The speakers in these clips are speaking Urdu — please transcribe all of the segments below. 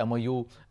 MOU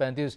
35।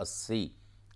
80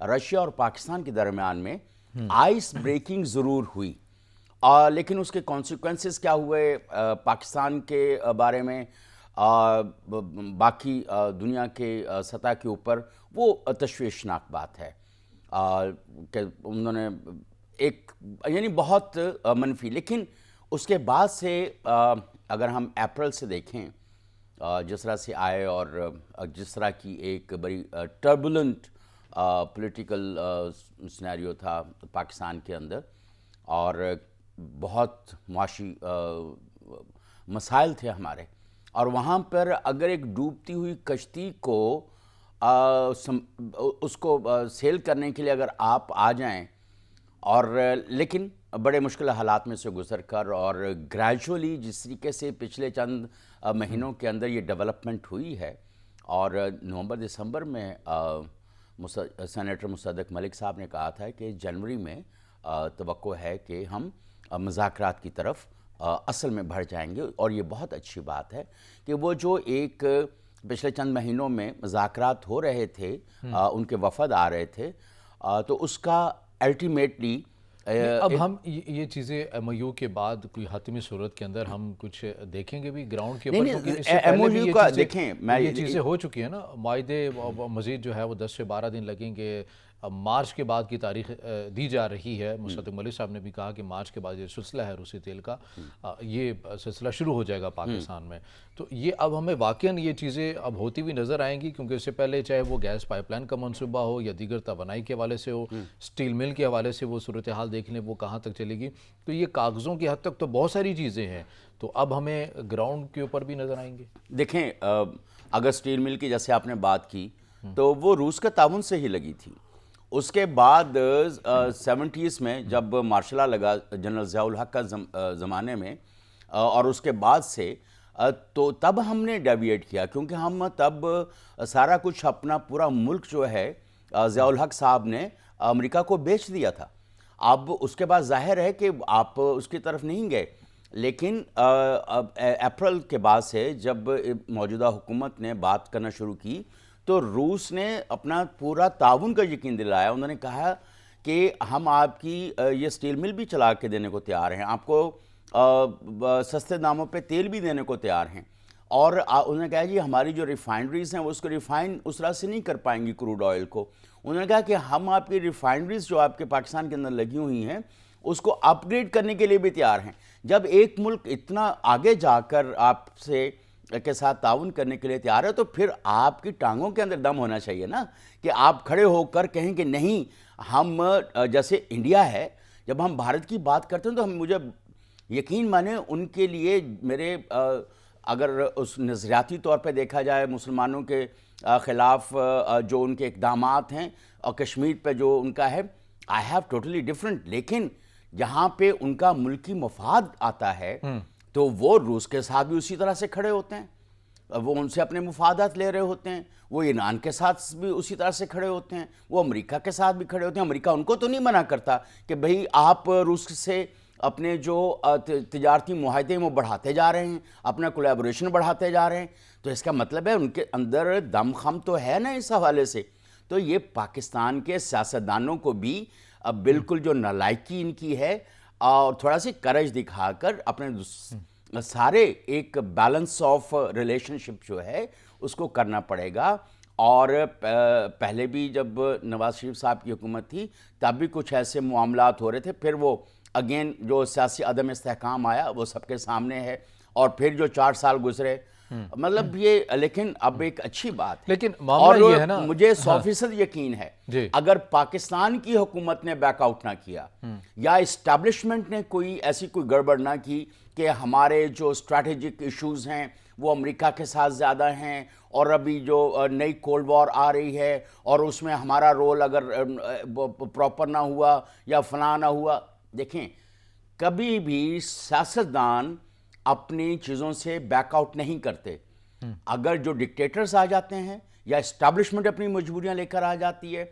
رشیا اور پاکستان کے درمیان میں آئس بریکنگ ضرور ہوئی، لیکن اس کے کانسیکوینسز کیا ہوئے پاکستان کے بارے میں، باقی دنیا کے سطح کے اوپر، وہ تشویشناک بات ہے کہ انہوں نے ایک یعنی بہت منفی. لیکن اس کے بعد سے اگر ہم اپریل سے دیکھیں جس طرح سے آئے اور جس طرح کی ایک بڑی ٹربولنٹ پولیٹیکل سینیریو تھا پاکستان کے اندر، اور بہت معاشی مسائل تھے ہمارے، اور وہاں پر اگر ایک ڈوبتی ہوئی کشتی کو اس کو سیل کرنے کے لیے اگر آپ آ جائیں، اور لیکن بڑے مشکل حالات میں سے گزر کر اور گریجولی جس طریقے سے پچھلے چند مہینوں کے اندر یہ ڈیولپمنٹ ہوئی ہے، اور نومبر دسمبر میں سینیٹر مصدق ملک صاحب نے کہا تھا کہ جنوری میں توقع ہے کہ ہم مذاکرات کی طرف اصل میں بڑھ جائیں گے. اور یہ بہت اچھی بات ہے کہ وہ جو ایک پچھلے چند مہینوں میں مذاکرات ہو رہے تھے، ان کے وفد آ رہے تھے، تو اس کا الٹیمیٹلی اب ہم یہ چیزیں ایم او یو کے بعد کوئی حتمی صورت کے اندر ہم کچھ دیکھیں گے بھی گراؤنڈ کے اوپر، کیونکہ اس سے پہلے بھی یہ چیزیں ہو چکی ہیں نا. معاہدے مزید جو ہے وہ 10 سے 12 دن لگیں گے. مارچ کے بعد کی تاریخ دی جا رہی ہے. مصدق ملک صاحب نے بھی کہا کہ مارچ کے بعد یہ سلسلہ ہے روسی تیل کا، یہ سلسلہ شروع ہو جائے گا پاکستان میں. تو یہ اب ہمیں واقعاً یہ چیزیں اب ہوتی ہوئی نظر آئیں گی، کیونکہ اس سے پہلے چاہے وہ گیس پائپ لائن کا منصوبہ ہو یا دیگر توانائی کے حوالے سے ہو، سٹیل مل کے حوالے سے وہ صورتحال دیکھ لیں وہ کہاں تک چلے گی. تو یہ کاغذوں کی حد تک تو بہت ساری چیزیں ہیں، تو اب ہمیں گراؤنڈ کے اوپر بھی نظر آئیں گے. دیکھیں، اگر سٹیل مل کی جیسے آپ نے بات کی تو وہ روس کے تعاون سے ہی لگی تھی. اس کے بعد 70s میں جب مارشل لا لگا جنرل ضیاء الحق کا زمانے میں، اور اس کے بعد سے تو تب ہم نے ڈیویٹ کیا، کیونکہ ہم تب سارا کچھ اپنا پورا ملک جو ہے ضیاء الحق صاحب نے امریکہ کو بیچ دیا تھا. اب اس کے بعد ظاہر ہے کہ آپ اس کی طرف نہیں گئے. لیکن اپریل کے بعد سے جب موجودہ حکومت نے بات کرنا شروع کی تو روس نے اپنا پورا تعاون کا یقین دلایا. انہوں نے کہا کہ ہم آپ کی یہ سٹیل مل بھی چلا کے دینے کو تیار ہیں، آپ کو سستے داموں پہ تیل بھی دینے کو تیار ہیں، اور انہوں نے کہا جی ہماری جو ریفائنڈریز ہیں وہ اس کو ریفائن اس طرح سے نہیں کر پائیں گی کروڈ آئل کو. انہوں نے کہا کہ ہم آپ کی ریفائنڈریز جو آپ کے پاکستان کے اندر لگی ہوئی ہیں اس کو اپ گریڈ کرنے کے لیے بھی تیار ہیں. جب ایک ملک اتنا آگے جا کر آپ سے کے ساتھ تعاون کرنے کے لیے تیار ہے تو پھر آپ کی ٹانگوں کے اندر دم ہونا چاہیے نا، کہ آپ کھڑے ہو کر کہیں کہ نہیں ہم، جیسے انڈیا ہے، جب ہم بھارت کی بات کرتے ہیں تو ہم، مجھے یقین مانے ان کے لیے میرے اگر اس نظریاتی طور پہ دیکھا جائے مسلمانوں کے خلاف جو ان کے اقدامات ہیں اور کشمیر پہ جو ان کا ہے، آئی ہیو ٹوٹلی ڈفرنٹ. لیکن جہاں پہ ان کا ملکی مفاد آتا ہے تو وہ روس کے ساتھ بھی اسی طرح سے کھڑے ہوتے ہیں، وہ ان سے اپنے مفادات لے رہے ہوتے ہیں، وہ ایران کے ساتھ بھی اسی طرح سے کھڑے ہوتے ہیں، وہ امریکہ کے ساتھ بھی کھڑے ہوتے ہیں. امریکہ ان کو تو نہیں منع کرتا کہ بھئی آپ روس سے اپنے جو تجارتی معاہدے وہ بڑھاتے جا رہے ہیں، اپنا کولیبوریشن بڑھاتے جا رہے ہیں، تو اس کا مطلب ہے ان کے اندر دم خم تو ہے نا اس حوالے سے. تو یہ پاکستان کے سیاستدانوں کو بھی اب بالکل جو نالائکی ان کی ہے، اور تھوڑا سی کرج دکھا کر اپنے سارے ایک بیلنس آف ریلیشن شپ جو ہے اس کو کرنا پڑے گا. اور پہلے بھی جب نواز شریف صاحب کی حکومت تھی تب بھی کچھ ایسے معاملات ہو رہے تھے، پھر وہ اگین جو سیاسی عدم استحکام آیا وہ سب کے سامنے ہے، اور پھر جو 4 سال گزرے، مطلب یہ. لیکن اب ایک اچھی بات، لیکن معاملہ یہ ہے نا، مجھے 100% یقین ہے اگر پاکستان کی حکومت نے بیک آؤٹ نہ کیا یا اسٹیبلشمنٹ نے کوئی ایسی کوئی گڑبڑ نہ کی کہ ہمارے جو اسٹریٹجک ایشوز ہیں وہ امریکہ کے ساتھ زیادہ ہیں، اور ابھی جو نئی کولڈ وار آ رہی ہے اور اس میں ہمارا رول اگر پراپر نہ ہوا یا فلاں نہ ہوا. دیکھیں، کبھی بھی سیاستدان اپنی چیزوں سے بیک آؤٹ نہیں کرتے. اگر جو ڈکٹیٹرز آ جاتے ہیں یا اسٹیبلشمنٹ اپنی مجبوریاں لے کر آ جاتی ہے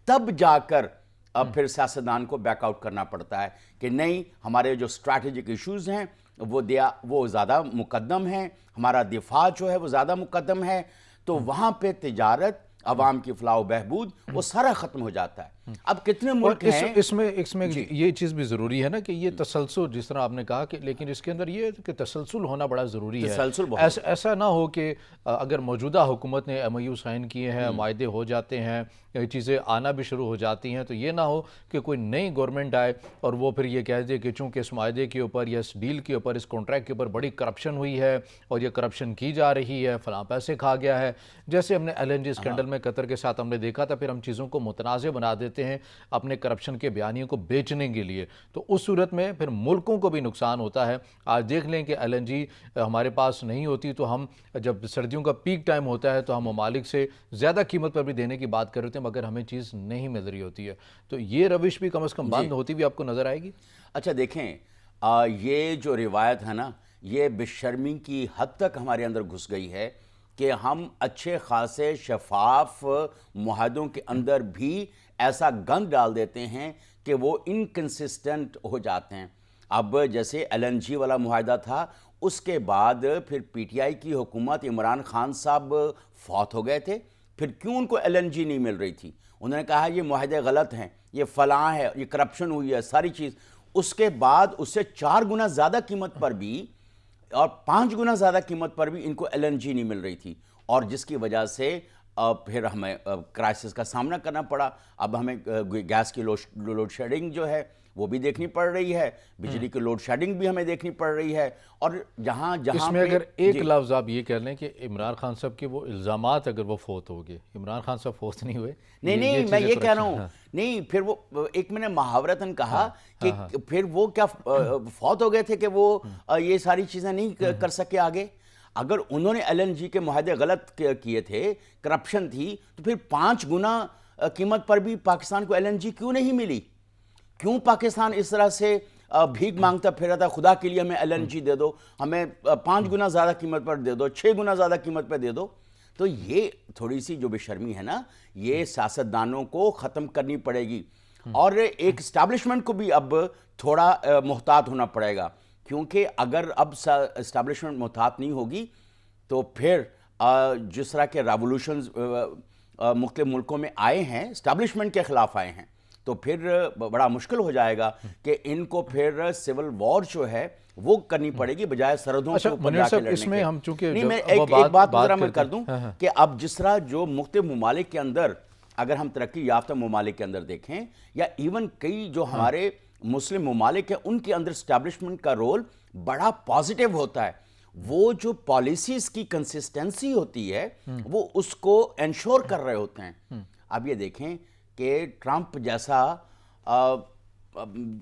تب جا کر اب پھر سیاستدان کو بیک آؤٹ کرنا پڑتا ہے کہ نہیں، ہمارے جو اسٹریٹجک ایشوز ہیں وہ زیادہ مقدم ہیں، ہمارا دفاع جو ہے وہ زیادہ مقدم ہے. تو وہاں پہ تجارت عوام کی فلاح و بہبود، وہ سارا ختم ہو جاتا ہے۔ اب کتنے اور ملک ہیں اس میں یہ چیز بھی ضروری ہے نا کہ یہ تسلسل، جس طرح آپ نے کہا کہ، لیکن اس کے اندر یہ ہے کہ تسلسل ہونا بڑا ضروری ہے۔ تسلسل بہت ایسا نہ ہو کہ اگر موجودہ حکومت نے ایم او یو سائن کیے ہیں، معاہدے ہو جاتے ہیں، یہ چیزیں آنا بھی شروع ہو جاتی ہیں، تو یہ نہ ہو کہ کوئی نئی گورنمنٹ آئے اور وہ پھر یہ کہہ دے کہ چونکہ اس معاہدے کے اوپر یا اس ڈیل کے اوپر، اس کانٹریکٹ کے اوپر بڑی کرپشن ہوئی ہے اور یہ کرپشن کی جا رہی ہے، فلاں پیسے کھا گیا ہے، جیسے ہم نے ایل این جی اسکینڈل میں قطر کے ساتھ ہم نے دیکھا تھا، پھر ہم چیزوں کو متنازع بنا دیتے ہیں اپنے کرپشن کے بیانیوں کو بیچنے کے لیے، تو اس صورت میں پھر ملکوں کو بھی نقصان ہوتا ہے۔ آج دیکھ لیں کہ ایل این جی ہمارے پاس نہیں ہوتی تو ہم جب سردیوں کا پیک ٹائم ہوتا ہے تو ہم ممالک سے زیادہ قیمت پر بھی دینے کی بات کر رہے ہیں، مگر ہمیں چیز نہیں مل رہی ہوتی ہے، تو یہ روش بھی کم از کم بند ہوتی بھی آپ کو نظر آئے گی۔ اچھا دیکھیں، یہ جو روایت ہے نا، یہ بے شرمی کی حد تک ہمارے اندر گھس گئی ہے کہ ہم اچھے خاصے شفاف معاہدوں کے اندر بھی ایسا گند ڈال دیتے ہیں کہ وہ انکنسسٹنٹ ہو جاتے ہیں۔ اب جیسے ایل این جی والا معاہدہ تھا، اس کے بعد پھر پی ٹی آئی کی حکومت، عمران خان صاحب فوت ہو گئے تھے، پھر کیوں ان کو ایل این جی نہیں مل رہی تھی؟ انہوں نے کہا یہ معاہدے غلط ہیں، یہ فلاں ہے، یہ کرپشن ہوئی ہے، ساری چیز۔ اس کے بعد اس سے 4 گنا زیادہ قیمت پر بھی اور 5 گنا زیادہ قیمت پر بھی ان کو ایل این جی نہیں مل رہی تھی، اور جس کی وجہ سے پھر ہمیں کرائسس کا سامنا کرنا پڑا۔ اب ہمیں گیس کی لوڈ شیڈنگ جو ہے وہ بھی دیکھنی پڑ رہی ہے، بجلی کی لوڈ شیڈنگ بھی ہمیں دیکھنی پڑ رہی ہے، اور جہاں اس میں اگر ایک لفظ آپ یہ کہہ لیں کہ عمران خان صاحب کے وہ الزامات اگر وہ فوت ہو گئے، عمران خان صاحب فوت نہیں ہوئے، نہیں میں یہ کہہ رہا ہوں، نہیں پھر وہ ایک میں نے محاورتاً کہا کہ پھر وہ کیا فوت ہو گئے تھے کہ وہ یہ ساری چیزیں نہیں کر سکے آگے؟ اگر انہوں نے ایل این جی کے معاہدے غلط کیے تھے، کرپشن تھی، تو پھر 5 گنا قیمت پر بھی پاکستان کو ایل این جی کیوں نہیں ملی؟ کیوں پاکستان اس طرح سے بھیک مانگتا پھر رہا تھا، خدا کے لیے ہمیں ایل این جی دے دو، ہمیں 5 گنا زیادہ قیمت پر دے دو، 6 گنا زیادہ قیمت پر دے دو؟ تو یہ تھوڑی سی جو بے شرمی ہے نا، یہ سیاستدانوں کو ختم کرنی پڑے گی، اور ایک اسٹیبلشمنٹ کو بھی اب تھوڑا محتاط ہونا پڑے گا، کیونکہ اگر اب اسٹیبلشمنٹ محتاط نہیں ہوگی تو پھر جس طرح کے ریولوشنز مختلف ملکوں میں آئے ہیں، اسٹیبلشمنٹ کے خلاف آئے ہیں، تو پھر بڑا مشکل ہو جائے گا کہ ان کو پھر سول وار جو ہے وہ کرنی پڑے گی بجائے سرحدوں کے اوپر جا کے لڑنے کے۔ اس میں ہم چونکہ نہیں، میں ایک بات ذرا میں کر دوں کہ اب جس طرح جو مختلف ممالک کے اندر، اگر ہم ترقی یافتہ ممالک کے اندر دیکھیں، یا ایون کئی جو ہمارے مسلم ممالک ہیں، ان کے اندر اسٹیبلشمنٹ کا رول بڑا پازیٹیو ہوتا ہے، وہ جو پالیسیز کی کنسسٹنسی ہوتی ہے وہ اس کو انشور کر رہے ہوتے ہیں۔ اب یہ دیکھیں کہ ٹرمپ جیسا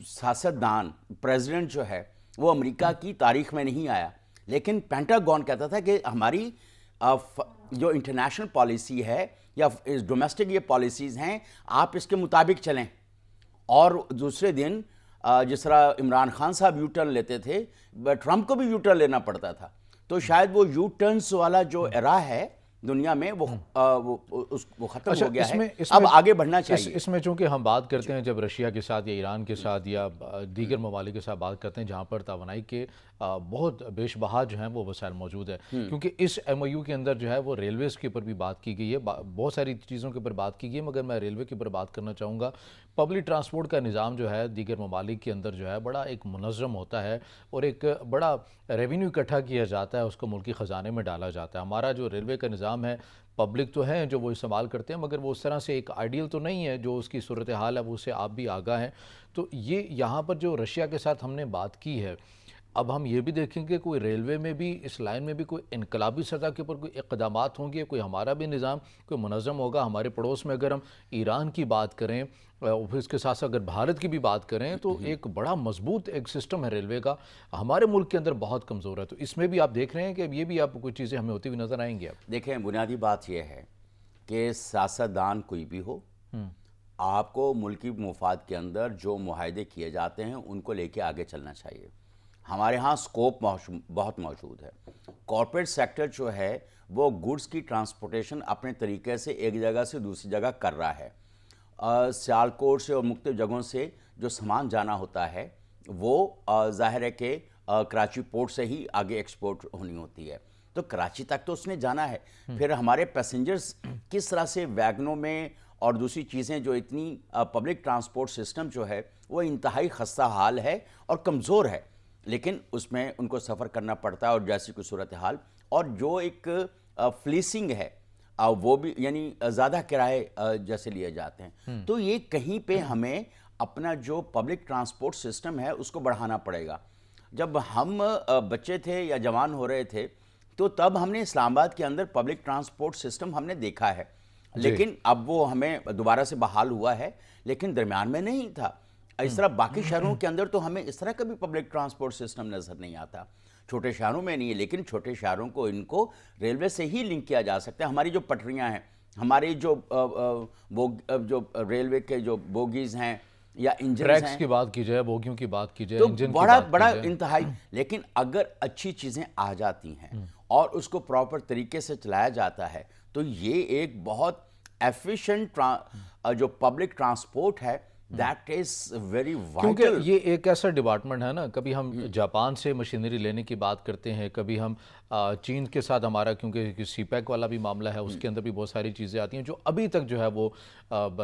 سیاستدان، پریزیڈنٹ جو ہے، وہ امریکہ کی تاریخ میں نہیں آیا، لیکن پینٹاگون کہتا تھا کہ ہماری جو انٹرنیشنل پالیسی ہے یا ڈومیسٹک یہ پالیسیز ہیں، آپ اس کے مطابق چلیں، اور دوسرے دن جس طرح عمران خان صاحب یو ٹرن لیتے تھے، ٹرمپ کو بھی یو ٹرن لینا پڑتا تھا، تو شاید وہ یو ٹرنز والا جو ایرا ہے دنیا میں وہ ختم ہو گیا ہے، اب آگے بڑھنا چاہیے۔ اس میں چونکہ ہم بات کرتے ہیں جب رشیا کے ساتھ یا ایران کے ساتھ یا دیگر ممالک کے ساتھ بات کرتے ہیں جہاں پر توانائی کے بہت بیش بہا جو ہیں وہ وسائل موجود ہیں، کیونکہ اس ایم او یو کے اندر جو ہے وہ ریلویز کے اوپر بھی بات کی گئی ہے، بہت ساری چیزوں کے اوپر بات کی گئی ہے، مگر میں ریلوے کے اوپر بات کرنا چاہوں گا۔ پبلک ٹرانسپورٹ کا نظام جو ہے دیگر ممالک کے اندر جو ہے بڑا ایک منظم ہوتا ہے، اور ایک بڑا ریونیو اکٹھا کیا جاتا ہے، اس کو ملکی خزانے میں ڈالا جاتا ہے۔ ہمارا جو ریلوے کا نظام ہے، پبلک تو ہیں جو وہ استعمال کرتے ہیں، مگر وہ اس طرح سے ایک آئیڈیل تو نہیں ہے، جو اس کی صورتحال ہے وہ سے آپ بھی آگاہ ہیں۔ تو یہ یہاں پر جو رشیا کے ساتھ ہم نے بات کی ہے، اب ہم یہ بھی دیکھیں گے کوئی ریلوے میں بھی، اس لائن میں بھی کوئی انقلابی سطح کے اوپر کوئی اقدامات ہوں گے، کوئی ہمارا بھی نظام کوئی منظم ہوگا۔ ہمارے پڑوس میں اگر ہم ایران کی بات کریں، پھر اس کے ساتھ ساتھ اگر بھارت کی بھی بات کریں، تو ایک بڑا مضبوط ایک سسٹم ہے ریلوے کا، ہمارے ملک کے اندر بہت کمزور ہے، تو اس میں بھی آپ دیکھ رہے ہیں کہ یہ بھی آپ کوئی چیزیں ہمیں ہوتی ہوئی نظر آئیں گی؟ اب دیکھیں، بنیادی بات یہ ہے کہ سیاستدان کوئی بھی ہو، آپ کو ملکی مفاد کے اندر جو معاہدے کیے جاتے ہیں ان کو لے کے آگے چلنا چاہیے۔ ہمارے ہاں سکوپ بہت موجود ہے، کارپوریٹ سیکٹر جو ہے وہ گڈز کی ٹرانسپورٹیشن اپنے طریقے سے ایک جگہ سے دوسری جگہ کر رہا ہے، سیالکوٹ سے اور مختلف جگہوں سے جو سامان جانا ہوتا ہے وہ ظاہر ہے کہ کراچی پورٹ سے ہی آگے ایکسپورٹ ہونی ہوتی ہے، تو کراچی تک تو اس نے جانا ہے. پھر ہمارے پیسنجرز کس طرح سے ویگنوں میں اور دوسری چیزیں جو اتنی پبلک ٹرانسپورٹ سسٹم جو ہے وہ انتہائی خستہ حال ہے اور کمزور ہے, لیکن اس میں ان کو سفر کرنا پڑتا ہے اور جیسی کوئی صورتحال, اور جو ایک فلیسنگ ہے وہ بھی یعنی زیادہ کرائے جیسے لیے جاتے ہیں. تو یہ کہیں پہ ہمیں اپنا جو پبلک ٹرانسپورٹ سسٹم ہے اس کو بڑھانا پڑے گا. جب ہم بچے تھے یا جوان ہو رہے تھے تو تب ہم نے اسلام آباد کے اندر پبلک ٹرانسپورٹ سسٹم ہم نے دیکھا ہے, لیکن اب وہ ہمیں دوبارہ سے بحال ہوا ہے, لیکن درمیان میں نہیں تھا. اس طرح باقی شہروں کے اندر تو ہمیں اس طرح کا بھی پبلک ٹرانسپورٹ سسٹم نظر نہیں آتا. چھوٹے شہروں میں نہیں ہے, لیکن چھوٹے شہروں کو ان کو ریلوے سے ہی لنک کیا جا سکتا ہے. ہماری جو پٹریاں ہیں, ہماری جو ریلوے کے جو بوگیز ہیں یا انجنز ٹریکس ہیں, کی بات کی جائے, بوگیوں کی بات کی جائے, تو انجن کی بڑا بات بڑا کی جائے, انتہائی, لیکن اگر اچھی چیزیں آ جاتی ہیں اور اس کو پراپر طریقے سے چلایا جاتا ہے تو یہ ایک بہت ایفیشنٹ جو پبلک ٹرانسپورٹ ہے, دیٹ از ویری کیونکہ وائٹل. یہ ایک ایسا ڈپارٹمنٹ ہے نا, کبھی ہم جاپان سے مشینری لینے کی بات کرتے ہیں, کبھی ہم چین کے ساتھ ہمارا کیونکہ سی پیک والا بھی معاملہ ہے, اس کے اندر بھی بہت ساری چیزیں آتی ہیں جو ابھی تک جو ہے وہ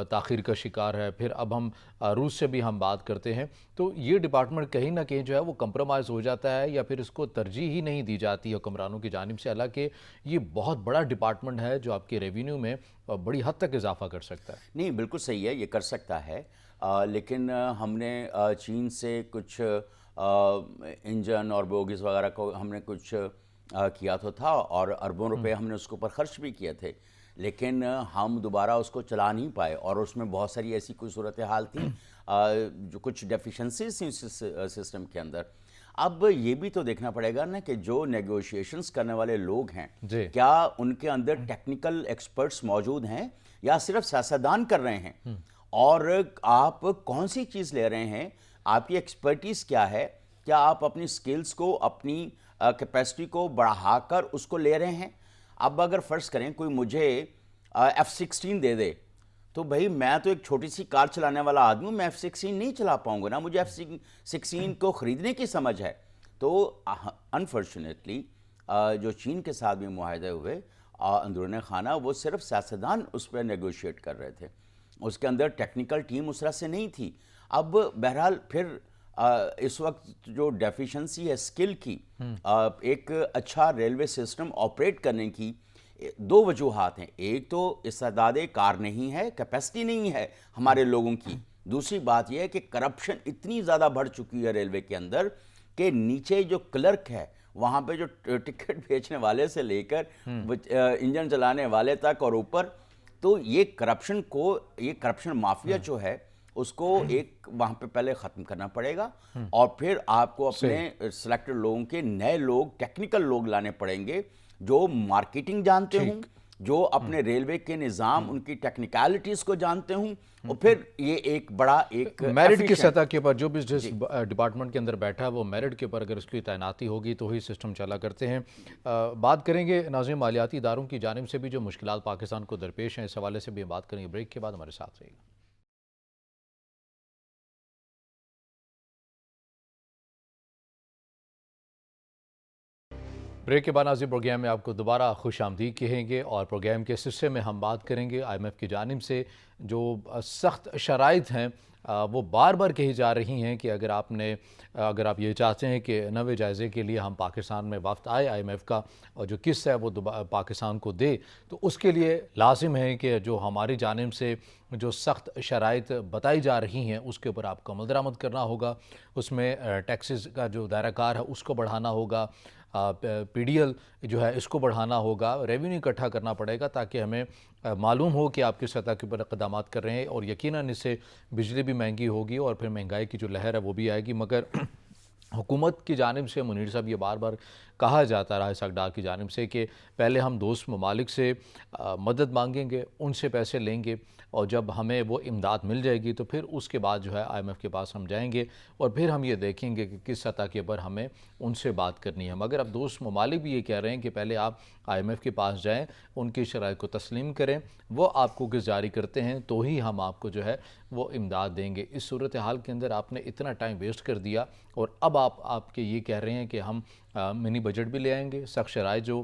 تاخیر کا شکار ہے. پھر اب ہم روس سے بھی ہم بات کرتے ہیں, تو یہ ڈپارٹمنٹ کہیں نہ کہیں جو ہے وہ کمپرومائز ہو جاتا ہے یا پھر اس کو ترجیح ہی نہیں دی جاتی حکمرانوں کی جانب سے, حالانکہ یہ بہت بڑا ڈپارٹمنٹ ہے جو آپ کے ریونیو میں بڑی حد تک اضافہ کر سکتا ہے. نہیں, بالکل صحیح ہے, یہ کر سکتا ہے, لیکن ہم نے چین سے کچھ انجن اور بوگیز وغیرہ کو ہم نے کچھ کیا تو تھا اور اربوں روپے ہم نے اس کے اوپر خرچ بھی کیے تھے, لیکن ہم دوبارہ اس کو چلا نہیں پائے, اور اس میں بہت ساری ایسی کوئی صورتحال تھی جو کچھ ڈیفیشنسیز تھیں سسٹم کے اندر. اب یہ بھی تو دیکھنا پڑے گا نا کہ جو نیگوشیشنز کرنے والے لوگ ہیں, کیا ان کے اندر ٹیکنیکل ایکسپرٹس موجود ہیں یا صرف سیاستدان کر رہے ہیں, اور آپ کون سی چیز لے رہے ہیں, آپ کی ایکسپرٹیز کیا ہے, کیا آپ اپنی سکلز کو, اپنی کیپیسٹی کو بڑھا کر اس کو لے رہے ہیں. اب اگر فرض کریں کوئی مجھے F-16 دے دے, تو بھائی میں تو ایک چھوٹی سی کار چلانے والا آدمی ہوں, میں F-16 نہیں چلا پاؤں گا نا, مجھے F-16 کو خریدنے کی سمجھ ہے. تو انفارچونیٹلی جو چین کے ساتھ بھی معاہدے ہوئے اندرون خانہ, وہ صرف سیاستدان اس پہ نیگوشیٹ کر رہے تھے, اس کے اندر ٹیکنیکل ٹیم اس طرح سے نہیں تھی. اب بہرحال پھر اس وقت جو ڈیفیشنسی ہے اسکل کی, ایک اچھا ریلوے سسٹم آپریٹ کرنے کی دو وجوہات ہیں. ایک تو استعداد کار نہیں ہے, کیپیسٹی نہیں ہے ہمارے لوگوں کی. دوسری بات یہ ہے کہ کرپشن اتنی زیادہ بڑھ چکی ہے ریلوے کے اندر کہ نیچے جو کلرک ہے وہاں پہ جو ٹکٹ بیچنے والے سے لے کر انجن چلانے والے تک اور اوپر, تو یہ کرپشن مافیا جو ہے اس کو ایک وہاں پہ پہلے ختم کرنا پڑے گا, اور پھر آپ کو اپنے سلیکٹڈ لوگوں کے نئے لوگ, ٹیکنیکل لوگ لانے پڑیں گے جو مارکیٹنگ جانتے ہوں, جو اپنے ریلوے کے نظام, ان کی ٹیکنیکلٹیز کو جانتے ہوں, اور پھر یہ ایک بڑا ایک میرٹ کی سطح کے اوپر جو بھی جس ڈپارٹمنٹ کے اندر بیٹھا ہے وہ میرٹ کے اوپر اگر اس کی تعیناتی ہوگی تو ہی سسٹم چلا کرتے ہیں. بات کریں گے ناظرین مالیاتی اداروں کی جانب سے بھی جو مشکلات پاکستان کو درپیش ہیں, اس حوالے سے بھی بات کریں گے. بریک کے بعد ہمارے ساتھ رہیے گا. بریک کے بعد ناظرین پروگرام میں آپ کو دوبارہ خوش آمدید کہیں گے, اور پروگرام کے حصے میں ہم بات کریں گے IMF کی جانب سے جو سخت شرائط ہیں وہ بار بار کہی جا رہی ہیں کہ اگر آپ یہ چاہتے ہیں کہ نوے جائزے کے لیے ہم پاکستان میں وفد آئے IMF کا, اور جو قسط ہے وہ پاکستان کو دے, تو اس کے لیے لازم ہے کہ جو ہماری جانب سے جو سخت شرائط بتائی جا رہی ہیں اس کے اوپر آپ کو عمل درآمد کرنا ہوگا. اس میں ٹیکسز کا جو دائرہ کار ہے اس کو بڑھانا ہوگا, PDL جو ہے اس کو بڑھانا ہوگا, ریونیو اکٹھا کرنا پڑے گا تاکہ ہمیں معلوم ہو کہ آپ کس سطح کے اوپر اقدامات کر رہے ہیں. اور یقیناً اس سے بجلی بھی مہنگی ہوگی اور پھر مہنگائی کی جو لہر ہے وہ بھی آئے گی. مگر حکومت کی جانب سے منیر صاحب یہ بار بار کہا جاتا رہا ہے اسحاق ڈار کی جانب سے کہ پہلے ہم دوست ممالک سے مدد مانگیں گے, ان سے پیسے لیں گے, اور جب ہمیں وہ امداد مل جائے گی تو پھر اس کے بعد جو ہے IMF کے پاس ہم جائیں گے اور پھر ہم یہ دیکھیں گے کہ کس سطح کے اوپر ہمیں ان سے بات کرنی ہے. مگر اب دوست ممالک بھی یہ کہہ رہے ہیں کہ پہلے آپ IMF کے پاس جائیں, ان کی شرائط کو تسلیم کریں, وہ آپ کو کس جاری کرتے ہیں تو ہی ہم آپ کو جو ہے وہ امداد دیں گے. اس صورتحال کے اندر آپ نے اتنا ٹائم ویسٹ کر دیا, اور اب آپ کے یہ کہہ رہے ہیں کہ ہم منی بجٹ بھی لے آئیں گے, سخت شرائط جو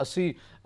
80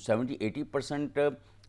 70-80%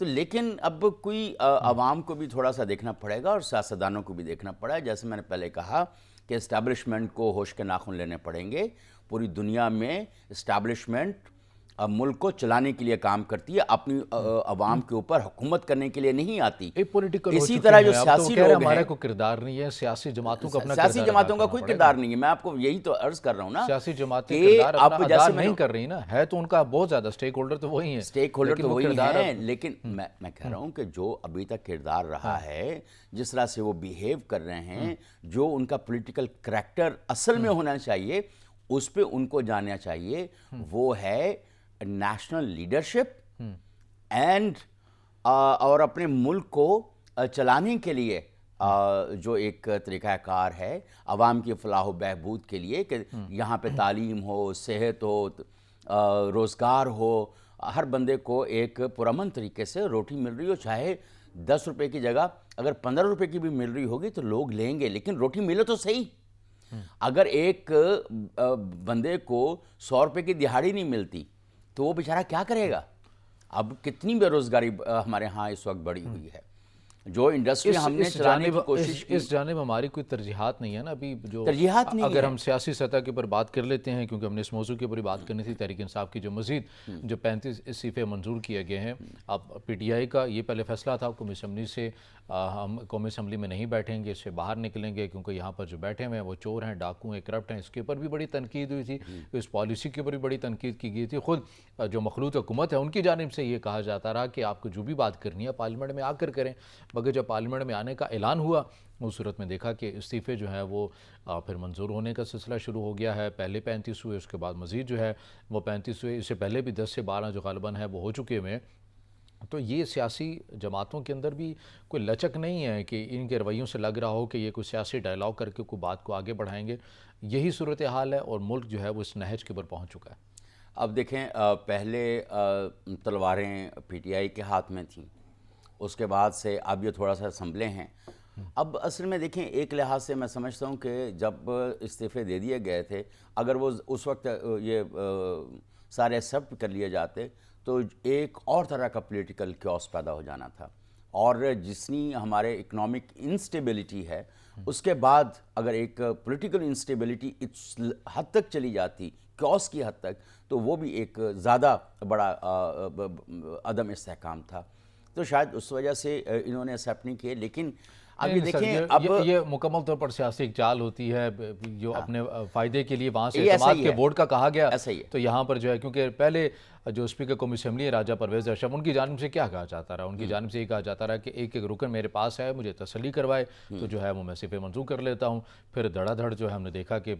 تو لیکن اب کوئی عوام کو بھی تھوڑا سا دیکھنا پڑے گا اور سیاستدانوں کو بھی دیکھنا پڑا ہے. جیسے میں نے پہلے کہا کہ اسٹیبلشمنٹ کو ہوش کے ناخن لینے پڑیں گے. پوری دنیا میں اسٹیبلشمنٹ ملک کو چلانے کے لیے کام کرتی ہے, اپنی عوام کے اوپر حکومت کرنے کے لیے نہیں آتی. ایک پولیٹیکل اسی طرح جو سیاسی لوگ ہیں, ہمارا کوئی کردار نہیں ہے, سیاسی جماعتوں کا اپنا سیاسی جماعتوں کا کوئی کردار نہیں ہے. میں آپ کو یہی تو عرض کر رہا ہوں نا, سیاسی جماعتیں کہ کردار اب اپنا جیسے ادا نہیں کر رہی نا, ہے تو ان کا بہت زیادہ سٹیک ہولڈر تو وہی ہیں, سٹیک ہولڈر تو وہی ہیں, لیکن میں کہہ رہا ہوں کہ جو ابھی تک کردار رہا ہے, جس طرح سے وہ بیہیو کر رہے ہیں, جو ان کا پولیٹیکل کریکٹر اصل میں ہونا چاہیے, اس پہ ان کو جاننا چاہیے. وہ ہے نیشنل لیڈرشپ اینڈ اور اپنے ملک کو چلانے کے لیے جو ایک طریقہ کار ہے عوام کی فلاح و بہبود کے لیے, کہ یہاں پہ تعلیم ہو, صحت ہو, روزگار ہو, ہر بندے کو ایک پرامن طریقے سے روٹی مل رہی ہو. چاہے 10 روپے کی جگہ اگر 15 روپے کی بھی مل رہی ہوگی تو لوگ لیں گے, لیکن روٹی ملے تو صحیح. اگر ایک بندے کو 100 روپے کی دہاڑی نہیں ملتی تو وہ بیچارہ کیا کرے گا؟ اب کتنی بے روزگاری ہمارے ہاں اس وقت بڑھی ہوئی ہے. جو انڈسٹری ہم نے چلانے کی کوشش کی, اس جانب ہماری کوئی ترجیحات نہیں ہے نا ابھی. جو ترجیحات نہیں اگر ہے. ہم سیاسی سطح کے اوپر بات کر لیتے ہیں, کیونکہ ہم نے اس موضوع کے اوپر بات کرنی تھی, تحریک انصاف کی جو مزید جو 35 استعفے منظور کیے گئے ہیں, اب پی ٹی آئی کا یہ پہلے فیصلہ تھا قومی اسمبلی سے, ہم قومی اسمبلی میں نہیں بیٹھیں گے, اس سے باہر نکلیں گے, کیونکہ یہاں پر جو بیٹھے ہوئے ہیں وہ چور ہیں, ڈاکو ہیں, کرپٹ ہیں. اس کے اوپر بھی بڑی تنقید ہوئی تھی, اس پالیسی کے اوپر بھی بڑی تنقید کی گئی تھی. خود جو مخلوط حکومت ہے ان کی جانب سے یہ کہا جاتا رہا کہ آپ کو جو بھی بات کرنی ہے پارلیمنٹ میں آ کر کریں, مگر جب پارلیمنٹ میں آنے کا اعلان ہوا اس صورت میں دیکھا کہ استعفے جو ہیں وہ پھر منظور ہونے کا سلسلہ شروع ہو گیا ہے. پہلے 35 ہوئے, اس کے بعد مزید جو ہے وہ 35 ہوئے, اس سے پہلے بھی 10 سے 12 جو غالباً ہے وہ ہو چکے ہوئے. تو یہ سیاسی جماعتوں کے اندر بھی کوئی لچک نہیں ہے کہ ان کے رویوں سے لگ رہا ہو کہ یہ کوئی سیاسی ڈائلاگ کر کے کوئی بات کو آگے بڑھائیں گے. یہی صورتحال ہے اور ملک جو ہے وہ اس نہج کے اوپر پہنچ چکا ہے. اب دیکھیں, پہلے تلواریں پی ٹی آئی کے ہاتھ میں تھیں, اس کے بعد سے اب یہ تھوڑا سا سنبھلے ہیں. اب اصل میں دیکھیں, ایک لحاظ سے میں سمجھتا ہوں کہ جب استعفے دے دیے گئے تھے, اگر وہ اس وقت یہ سارے ایکسیپٹ کر لیے جاتے تو ایک اور طرح کا پولیٹیکل کیوس پیدا ہو جانا تھا. اور جتنی ہمارے اکنامک انسٹیبلٹی ہے, اس کے بعد اگر ایک پولیٹیکل انسٹیبلٹی اس حد تک چلی جاتی, کیوس کی حد تک, تو وہ بھی ایک زیادہ بڑا عدم استحکام تھا. تو شاید اس وجہ سے انہوں نے ایکسیپٹ نہیں کیے. لیکن اب یہ دیکھیں, اب یہ مکمل طور پر سیاسی ایک چال ہوتی ہے جو اپنے فائدے کے لیے وہاں سے اعتماد کے ووٹ کا کہا گیا, تو یہاں پر جو ہے, کیونکہ پہلے جو اسپیکر قومی اسمبلی راجہ پرویز اشرف, ان کی جانب سے کیا کہا جاتا رہا, ان کی جانب سے یہ کہا جاتا رہا کہ ایک ایک رکن میرے پاس ہے, مجھے تسلی کروائے تو جو ہے وہ میں استعفے منظور کر لیتا ہوں. پھر دھڑا دھڑ جو ہے ہم نے دیکھا کہ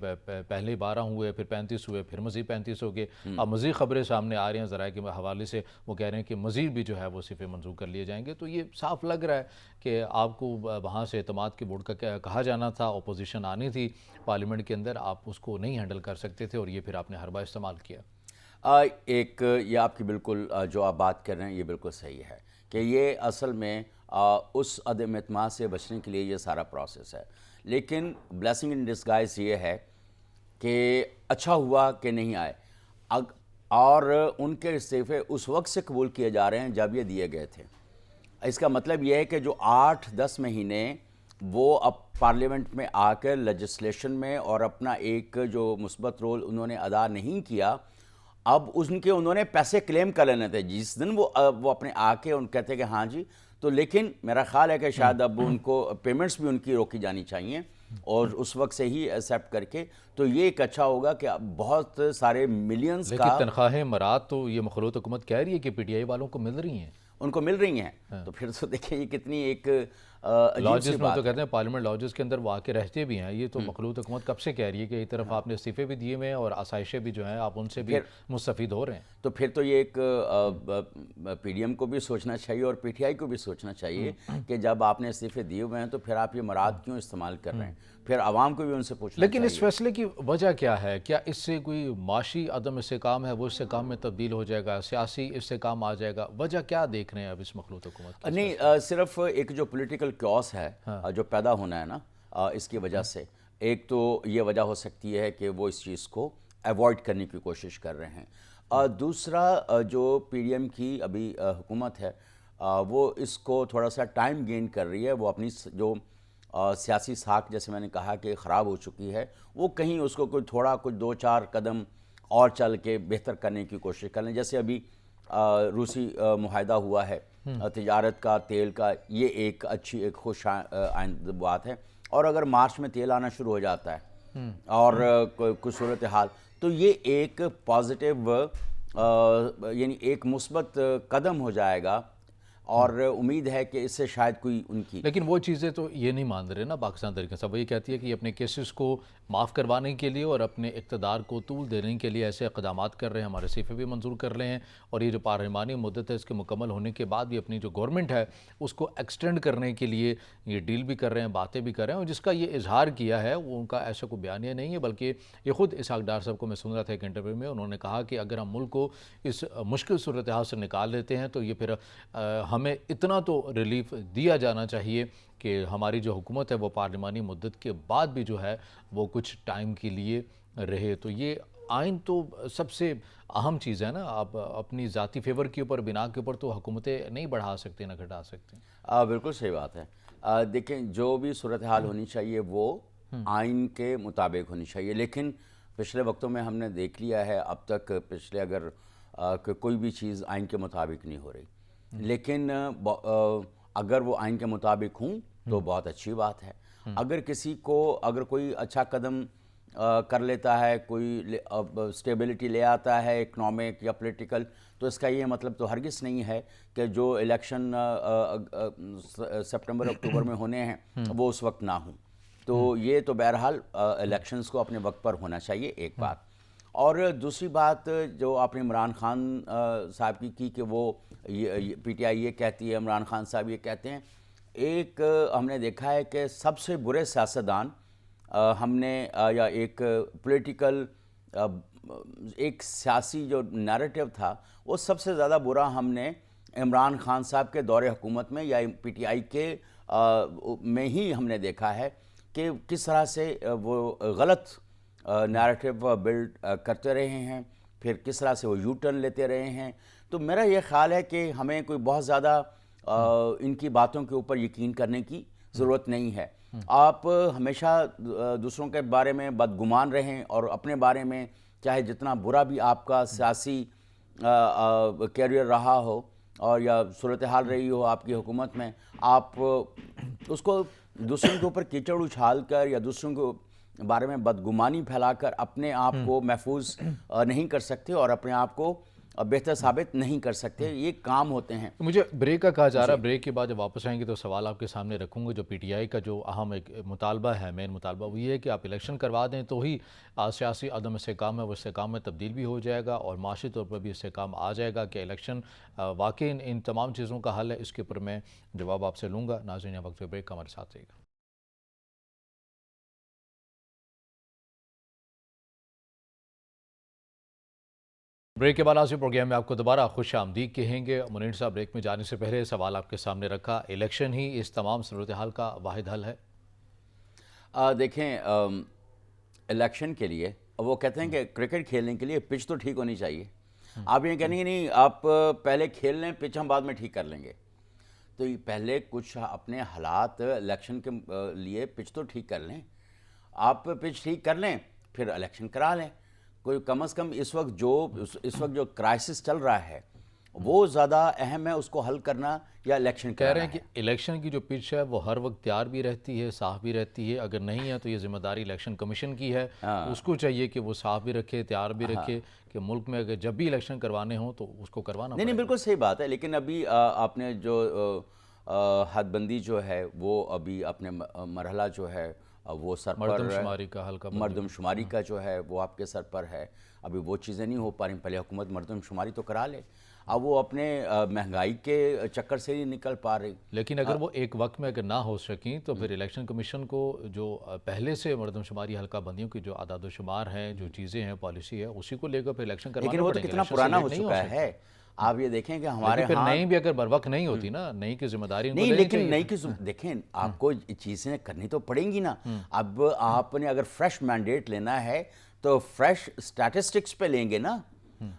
پہلے 12 ہوئے, پھر 35 ہوئے, پھر مزید 35 ہو گئے. اب مزید خبریں سامنے آ رہی ہیں ذرائع کے حوالے سے, وہ کہہ رہے ہیں کہ مزید بھی جو ہے وہ استعفے منظور کر لیے جائیں گے. تو یہ صاف لگ رہا ہے کہ آپ کو وہاں سے اعتماد کے ووٹ کا کہا جانا تھا, اپوزیشن آنی تھی پارلیمنٹ کے اندر, آپ اس کو نہیں ہینڈل کر سکتے تھے, اور یہ پھر آپ نے حربہ استعمال کیا. ایک یہ آپ کی بالکل جو آپ بات کر رہے ہیں یہ بالکل صحیح ہے کہ یہ اصل میں اس عدم اعتماد سے بچنے کے لیے یہ سارا پروسیس ہے. لیکن بلیسنگ ان ڈسگائز یہ ہے کہ اچھا ہوا کہ نہیں آئے, اور ان کے استعفے اس وقت سے قبول کیے جا رہے ہیں جب یہ دیے گئے تھے. اس کا مطلب یہ ہے کہ جو 8-10 مہینے وہ اب پارلیمنٹ میں آ کر لیجسلیشن میں اور اپنا ایک جو مثبت رول انہوں نے ادا نہیں کیا, اب ان کے انہوں نے پیسے کلیم کر لینے تھے. جس دن وہ اپنے آ کے ان کہتے کہ ہاں جی, تو لیکن میرا خیال ہے کہ شاید اب ان کو پیمنٹس بھی ان کی روکی جانی چاہیے, اور اس وقت سے ہی ایکسیپٹ کر کے, تو یہ ایک اچھا ہوگا کہ بہت سارے ملینز کا. لیکن تنخواہیں مراد تو یہ مخلوط حکومت کہہ رہی ہے کہ پی ٹی آئی والوں کو مل رہی ہیں, ان کو مل رہی ہیں. تو پھر تو دیکھیں یہ کتنی ایک لاجز میں تو کہتے ہیں پارلیمنٹ لاجز کے اندر وہ آ کے رہتے بھی ہیں. یہ تو مخلوط حکومت کب سے کہہ رہی ہے کہ ایک طرف آپ نے استعفے بھی دیے ہوئے ہیں اور آسائشیں بھی جو ہیں آپ ان سے بھی مستفید ہو رہے ہیں. تو پھر تو یہ ایک پی ڈی ایم کو بھی سوچنا چاہیے اور پی ٹی آئی کو بھی سوچنا چاہیے کہ جب آپ نے استعفے دیے ہوئے ہیں تو پھر آپ یہ مراد کیوں استعمال کر رہے ہیں. پھر عوام کو بھی ان سے پوچھنا چاہیے. لیکن اس فیصلے کی وجہ کیا ہے؟ کیا اس سے کوئی معاشی عدم استحکام ہے, وہ استحکام میں تبدیل ہو جائے گا, سیاسی استحکام آ جائے گا؟ وجہ کیا دیکھ رہے ہیں اب اس مخلوط حکومت کی؟ نہیں, صرف ایک جو پولیٹیکل کیوس ہے جو پیدا ہونا ہے نا, اس کی وجہ سے ایک تو یہ وجہ ہو سکتی ہے کہ وہ اس چیز کو ایوائڈ کرنے کی کوشش کر رہے ہیں. دوسرا جو پی ڈی ایم کی ابھی حکومت ہے, وہ اس کو تھوڑا سا ٹائم گین کر رہی ہے. وہ اپنی جو سیاسی ساکھ جیسے میں نے کہا کہ خراب ہو چکی ہے, وہ کہیں اس کو کچھ 2-4 قدم اور چل کے بہتر کرنے کی کوشش کر لیں. جیسے ابھی روسی معاہدہ ہوا ہے تجارت کا, تیل کا, یہ ایک اچھی ایک خوش آئند بات ہے. اور اگر مارچ میں تیل آنا شروع ہو جاتا ہے اور کچھ صورتحال, تو یہ ایک پازیٹیو یعنی ایک مثبت قدم ہو جائے گا, اور امید ہے کہ اس سے شاید کوئی ان کی. لیکن وہ چیزیں تو یہ نہیں مان رہے نا پاکستان طریقے سے. وہ یہ کہتی ہے کہ یہ اپنے کیسز کو معاف کروانے کے لیے اور اپنے اقتدار کو طول دینے کے لیے ایسے اقدامات کر رہے ہیں, ہمارے صفحے بھی منظور کر رہے ہیں, اور یہ جو پارلیمانی مدت ہے اس کے مکمل ہونے کے بعد بھی اپنی جو گورنمنٹ ہے اس کو ایکسٹینڈ کرنے کے لیے یہ ڈیل بھی کر رہے ہیں, باتیں بھی کر رہے ہیں. اور جس کا یہ اظہار کیا ہے وہ ان کا ایسا کوئی بیانیہ نہیں ہے, بلکہ یہ خود اسحاق ڈار صاحب کو میں سن رہا تھا ایک انٹرویو میں, انہوں نے کہا کہ اگر ہم ملک کو اس مشکل صورتحال سے نکال لیتے ہیں تو یہ پھر ہمیں اتنا تو ریلیف دیا جانا چاہیے کہ ہماری جو حکومت ہے وہ پارلیمانی مدت کے بعد بھی جو ہے وہ کچھ ٹائم کے لیے رہے. تو یہ آئین تو سب سے اہم چیز ہے نا. آپ اپنی ذاتی فیور کے اوپر بنا کے اوپر تو حکومتیں نہیں بڑھا سکتے نہ گھٹا سکتے. بالکل صحیح بات ہے. دیکھیں, جو بھی صورتحال ہونی چاہیے وہ آئین کے مطابق ہونی چاہیے. لیکن پچھلے وقتوں میں ہم نے دیکھ لیا ہے اب تک پچھلے اگر کوئی بھی چیز آئین کے مطابق نہیں ہو رہی, لیکن اگر وہ آئین کے مطابق ہوں تو بہت اچھی بات ہے. اگر کوئی اچھا قدم کر لیتا ہے, کوئی سٹیبلٹی لے آتا ہے اکنامک یا پولیٹیکل, تو اس کا یہ مطلب تو ہرگز نہیں ہے کہ جو الیکشن سپٹمبر اکتوبر میں ہونے ہیں وہ اس وقت نہ ہوں. تو یہ تو بہرحال الیکشنز کو اپنے وقت پر ہونا چاہیے, ایک بات. اور دوسری بات جو آپ نے عمران خان صاحب کی کہ وہ پی ٹی آئی یہ کہتی ہے, عمران خان صاحب یہ کہتے ہیں, ایک ہم نے دیکھا ہے کہ سب سے برے سیاستدان ہم نے یا ایک پولیٹیکل ایک سیاسی جو نیریٹو تھا وہ سب سے زیادہ برا ہم نے عمران خان صاحب کے دور حکومت میں یا پی ٹی آئی کے میں ہی ہم نے دیکھا ہے کہ کس طرح سے وہ غلط نیریٹو بلڈ کرتے رہے ہیں, پھر کس طرح سے وہ یو ٹرن لیتے رہے ہیں. تو میرا یہ خیال ہے کہ ہمیں کوئی بہت زیادہ ان کی باتوں کے اوپر یقین کرنے کی ضرورت نہیں ہے. آپ ہمیشہ دوسروں کے بارے میں بدگمان رہیں, اور اپنے بارے میں چاہے جتنا برا بھی آپ کا سیاسی کیریئر رہا ہو اور یا صورتحال رہی ہو آپ کی حکومت میں, آپ اس کو دوسروں کے اوپر کیچڑ اچھال کر یا دوسروں کے بارے میں بدگمانی پھیلا کر اپنے آپ کو محفوظ نہیں کر سکتے اور اپنے آپ کو بہتر ثابت نہیں کر سکتے. یہ کام ہوتے ہیں. مجھے بریک کا کہا جا رہا ہے, بریک کے بعد جب واپس آئیں گے تو سوال آپ کے سامنے رکھوں گے. جو پی ٹی آئی کا جو اہم ایک مطالبہ ہے, مین مطالبہ, وہ یہ ہے کہ آپ الیکشن کروا دیں تو ہی سیاسی عدم استحکام ہے وہ استحکام میں تبدیل بھی ہو جائے گا اور معاشی طور پر بھی استحکام آ جائے گا کہ الیکشن واقعی ان تمام چیزوں کا حل ہے. اس کے اوپر میں جواب آپ سے لوں گا. ناظرین, وقت بریک کا ہمارے ساتھ رہے گا. بریک کے بعد آج پروگرام میں آپ کو دوبارہ خوش آمدید کہیں گے. منیر صاحب, بریک میں جانے سے پہلے سوال آپ کے سامنے رکھا, الیکشن ہی اس تمام صورتحال کا واحد حل ہے؟ دیکھیں, الیکشن کے لیے وہ کہتے ہیں کہ کرکٹ کھیلنے کے لیے پچ تو ٹھیک ہونی چاہیے. آپ یہ کہیں گے نہیں آپ پہلے کھیل لیں, پچ ہم بعد میں ٹھیک کر لیں گے. تو پہلے کچھ اپنے حالات الیکشن کے لیے پچ تو ٹھیک کر لیں. آپ پچ ٹھیک کر لیں پھر الیکشن کرا لیں. کوئی کم از کم اس وقت جو کرائسس چل رہا ہے وہ زیادہ اہم ہے, اس کو حل کرنا یا الیکشن کہہ رہے ہیں کہ الیکشن کی جو پچ ہے وہ ہر وقت تیار بھی رہتی ہے, صاف بھی رہتی ہے. اگر نہیں ہے تو یہ ذمہ داری الیکشن کمیشن کی ہے, اس کو چاہیے کہ وہ صاف بھی رکھے, تیار بھی رکھے, کہ ملک میں اگر جب بھی الیکشن کروانے ہوں تو اس کو کروانا. نہیں, بالکل صحیح بات ہے. لیکن ابھی آپ نے جو حد بندی جو ہے وہ ابھی اپنے مرحلہ جو ہے وہ سر پر, مردم شماری کا حل, مردم شماری کا جو ہے وہ آپ کے سر پر ہے. ابھی وہ چیزیں نہیں ہو پا رہی. پہلے حکومت مردم شماری تو کرا لے. اب وہ اپنے مہنگائی کے چکر سے نہیں نکل پا رہی. لیکن اگر وہ ایک وقت میں اگر نہ ہو سکیں تو پھر الیکشن کمیشن کو جو پہلے سے مردم شماری حلقہ بندیوں کی جو اعداد و شمار ہیں, جو چیزیں ہیں, پالیسی ہے, اسی کو لے کر پھر الیکشن کروانا لیکن وہ تو کتنا پرانا ہو چکا ہے. آپ یہ دیکھیں کہ ہمارے پھر نئی بھی اگر بر وقت نہیں ہوتی نا, نئی کی ذمہ داری نہیں, لیکن نئی کی دیکھیں آپ کو چیزیں کرنی تو پڑیں گی نا. اب آپ نے اگر فریش مینڈیٹ لینا ہے تو فریش سٹیٹسٹکس پہ لیں گے نا.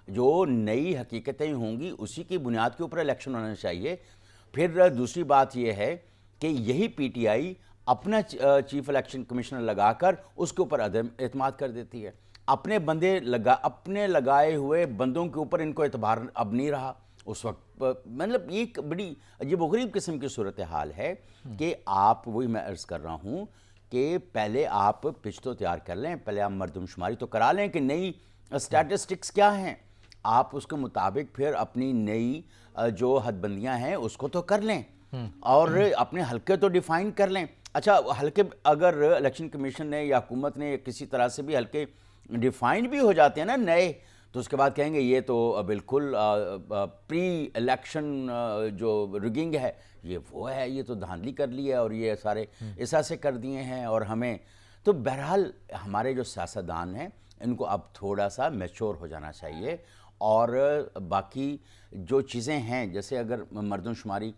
جو نئی حقیقتیں ہوں گی اسی کی بنیاد کے اوپر الیکشن ہونا چاہیے. پھر دوسری بات یہ ہے کہ یہی پی ٹی آئی اپنا چیف الیکشن کمشنر لگا کر اس کے اوپر عدم اعتماد کر دیتی ہے. اپنے لگائے ہوئے بندوں کے اوپر ان کو اعتبار اب نہیں رہا اس وقت. مطلب یہ ایک بڑی عجیب و غریب قسم کی صورتحال ہے کہ آپ, وہی میں عرض کر رہا ہوں کہ پہلے آپ پچ تو تیار کر لیں, پہلے آپ مردم شماری تو کرا لیں کہ نئی اسٹیٹسٹکس کیا ہیں, آپ اس کے مطابق پھر اپنی نئی جو حد بندیاں ہیں اس کو تو کر لیں اور اپنے حلقے تو ڈیفائن کر لیں. اچھا, حلقے اگر الیکشن کمیشن نے یا حکومت نے کسی طرح سے بھی حلقے ڈیفائن بھی ہو جاتے ہیں نا نئے, تو اس کے بعد کہیں گے یہ تو بالکل پری الیکشن جو رگنگ ہے یہ وہ ہے, یہ تو دھاندلی کر لی ہے اور یہ سارے ایسا سے کر دیے ہیں. اور ہمیں تو بہرحال ہمارے جو سیاستدان ہیں ان کو اب تھوڑا سا میچور ہو جانا چاہیے. اور باقی جو چیزیں ہیں جیسے اگر مردم شماری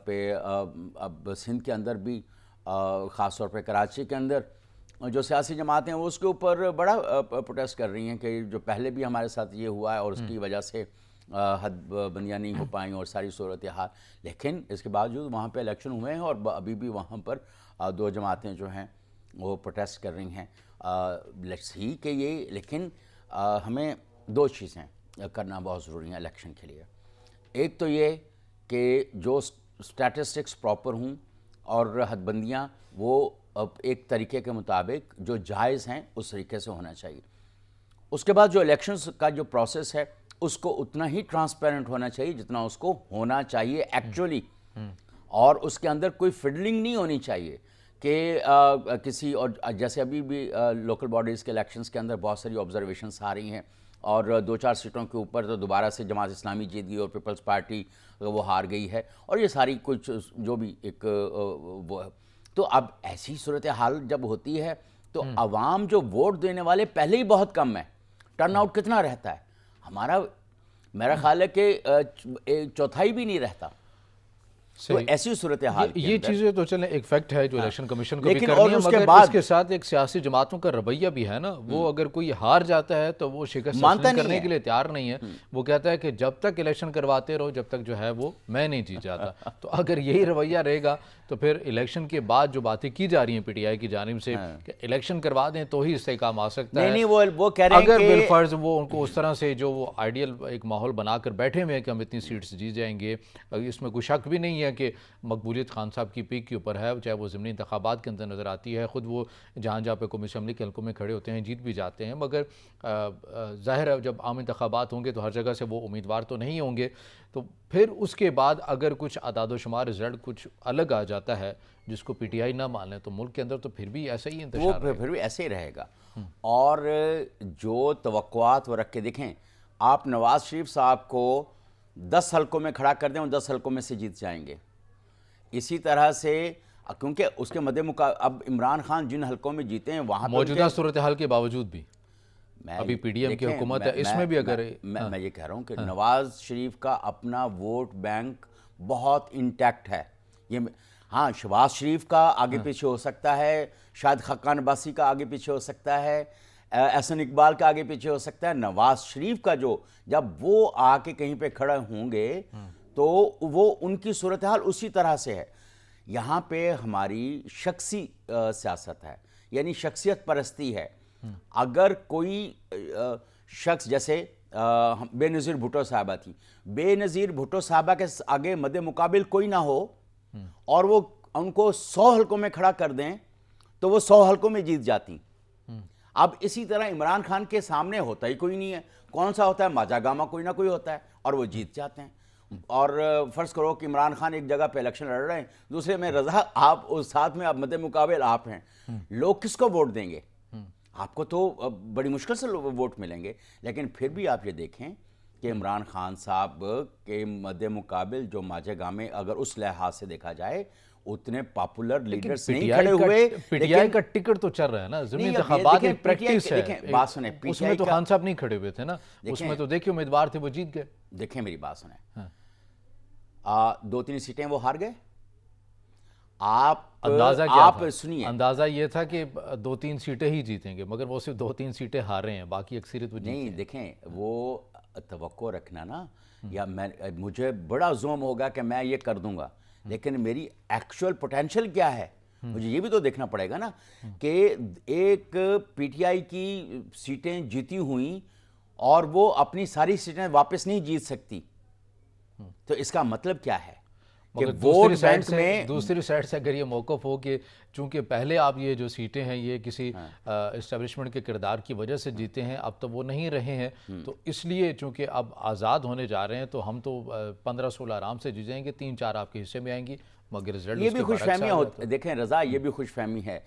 پہ اب سندھ کے اندر بھی خاص طور پہ کراچی کے اندر جو سیاسی جماعتیں ہیں وہ اس کے اوپر بڑا پروٹیسٹ کر رہی ہیں کہ جو پہلے بھی ہمارے ساتھ یہ ہوا ہے اور اس کی وجہ سے حد بندیاں نہیں ہو پائیں اور ساری صورتحال, لیکن اس کے باوجود وہاں پہ الیکشن ہوئے ہیں اور ابھی بھی وہاں پر دو جماعتیں جو ہیں وہ پروٹیسٹ کر رہی ہیں. لیٹس سی کہ یہ, لیکن ہمیں دو چیزیں کرنا بہت ضروری ہیں الیکشن کے لیے. ایک تو یہ کہ جو اسٹیٹسٹکس پراپر ہوں اور حد بندیاں وہ ایک طریقے کے مطابق جو جائز ہیں اس طریقے سے ہونا چاہیے. اس کے بعد جو الیکشنز کا جو پروسیس ہے اس کو اتنا ہی ٹرانسپیرنٹ ہونا چاہیے جتنا اس کو ہونا چاہیے ایکچولی, اور اس کے اندر کوئی فڈلنگ نہیں ہونی چاہیے کہ کسی, اور جیسے ابھی بھی لوکل باڈیز کے الیکشنز کے اندر بہت ساری آبزرویشنس آ رہی ہیں اور 2-4 سیٹوں کے اوپر تو دوبارہ سے جماعت اسلامی جیت گئی اور پیپلز پارٹی وہ ہار گئی ہے, اور یہ ساری کچھ جو بھی ایک وہ ہے. تو اب ایسی صورتحال جب ہوتی ہے تو عوام جو ووٹ دینے والے پہلے ہی بہت کم ہیں, ٹرن آؤٹ کتنا رہتا ہے ہمارا, میرا خیال ہے کہ چوتھائی بھی نہیں رہتا. تو ایسی صورتحال یہ چیزیں تو چلیں ایک فیکٹ ہے جو الیکشن کمیشن کو بھی لیکن کرنی ہے, اور اس کے مگر بعد اس کے ساتھ ایک سیاسی جماعتوں کا رویہ بھی ہے نا, وہ اگر کوئی ہار جاتا ہے تو وہ شکست تسلیم کرنے کے لیے تیار نہیں ہے. وہ کہتا ہے کہ جب تک الیکشن کرواتے رہو جب تک جو ہے وہ میں نہیں جیت جاتا. تو اگر یہی رویہ رہے گا تو پھر الیکشن کے بعد جو باتیں کی جا رہی ہیں پی ٹی آئی کی جانب سے کہ الیکشن کروا دیں تو ہی استحکام آ سکتا ہے, نہیں وہ کہہ رہے ہیں اگر بالفرض وہ ان کو اس طرح سے جو وہ آئیڈیل ایک ماحول بنا کر بیٹھے ہوئے ہیں کہ ہم اتنی سیٹس جیت جائیں گے, اس میں کوئی شک بھی نہیں ہے کہ مقبولیت خان صاحب کی پیک کے اوپر ہے, چاہے وہ ضمنی انتخابات کے اندر نظر آتی ہے, خود وہ جہاں جہاں پہ قومی اسمبلی کے حلقوں میں کھڑے ہوتے ہیں جیت بھی جاتے ہیں. مگر ظاہر ہے جب عام انتخابات ہوں گے تو ہر جگہ سے وہ امیدوار تو نہیں ہوں گے, تو پھر اس کے بعد اگر کچھ اعداد و شمار رزلٹ کچھ الگ آ جاتا ہے جس کو پی ٹی آئی نہ مانے تو ملک کے اندر تو پھر بھی ایسا ہی انتشار وہ پھر بھی ایسے ہی رہے گا. اور جو توقعات وہ رکھ کے دیکھیں, آپ نواز شریف صاحب کو 10 حلقوں میں کھڑا کر دیں اور 10 حلقوں میں سے جیت جائیں گے. اسی طرح سے کیونکہ اس کے مد مقابل اب عمران خان جن حلقوں میں جیتے ہیں وہاں موجودہ صورتحال کے باوجود بھی ابھی پی ڈی ایم کی حکومت ہے, اس میں بھی اگر میں یہ کہہ رہا ہوں کہ نواز شریف کا اپنا ووٹ بینک بہت انٹیکٹ ہے. یہ ہاں شہباز شریف کا آگے پیچھے ہو سکتا ہے, شاید خاقان عباسی کا آگے پیچھے ہو سکتا ہے, احسن اقبال کا آگے پیچھے ہو سکتا ہے. نواز شریف کا جو جب وہ آ کے کہیں پہ کھڑے ہوں گے تو وہ ان کی صورتحال اسی طرح سے ہے. یہاں پہ ہماری شخصی سیاست ہے, یعنی شخصیت پرستی ہے. اگر کوئی شخص جیسے بے نظیر بھٹو صاحبہ تھی, بے نظیر بھٹو صاحبہ کے آگے مد مقابل کوئی نہ ہو اور وہ ان کو 100 حلقوں میں کھڑا کر دیں تو وہ 100 حلقوں میں جیت جاتی. اب اسی طرح عمران خان کے سامنے ہوتا ہی کوئی نہیں ہے, کون سا ہوتا ہے, ماجا گاما کوئی نہ کوئی ہوتا ہے اور وہ جیت جاتے ہیں. اور فرض کرو کہ عمران خان ایک جگہ پہ الیکشن لڑ رہے ہیں, دوسرے میں رضا آپ اس ساتھ میں آپ مد مقابل آپ ہیں, لوگ کس کو ووٹ دیں گے؟ آپ کو تو بڑی مشکل سے ووٹ ملیں گے. لیکن پھر بھی آپ یہ دیکھیں کہ عمران خان صاحب کے مد مقابل جو ماجا گامے اگر اس لحاظ سے دیکھا جائے اتنے پاپولر لیڈرز نہیں کھڑے ہوئے. پی ٹی آئی کا ٹکٹ تو چل رہا ہے نا, ضمنی انتخابات ایک پریکٹس ہے. بات سنیں, اس میں تو خان صاحب نہیں کھڑے ہوئے تھے نا, اس میں تو دیکھیں امیدوار تھے وہ جیت گئے. دیکھیں میری بات سنیں, 2-3 سیٹیں وہ ہار گئے. آپ سنیے, اندازہ یہ تھا کہ 2-3 سیٹیں ہی جیتیں گے, مگر وہ صرف 2-3 سیٹیں ہار رہے ہیں, باقی اکثریت وہ نہیں. دیکھیں وہ توقع رکھنا نا، یا مجھے بڑا زوم ہوگا کہ میں یہ کر دوں گا، لیکن میری ایکچوئل پوٹینشیل کیا ہے، مجھے یہ بھی تو دیکھنا پڑے گا نا کہ ایک پی ٹی آئی کی سیٹیں جیتی ہوئیں اور وہ اپنی ساری سیٹیں واپس نہیں جیت سکتی، تو اس کا مطلب کیا ہے کہ مگر ووٹ بینک میں دوسری سائڈ سے اگر یہ موقف ہو کہ چونکہ پہلے آپ یہ جو سیٹیں ہیں یہ کسی اسٹیبلشمنٹ کے کردار کی وجہ سے جیتے ہیں، اب تو وہ نہیں رہے ہیں، تو اس لیے چونکہ اب آزاد ہونے جا رہے ہیں تو ہم تو 15-16 آرام سے جیت جائیں گے، 3-4 آپ کے حصے میں آئیں گی، مگر رزلٹ یہ بھی خوش فہمیاں ہوتی دیکھیں رضا، یہ بھی خوش فہمی ہے،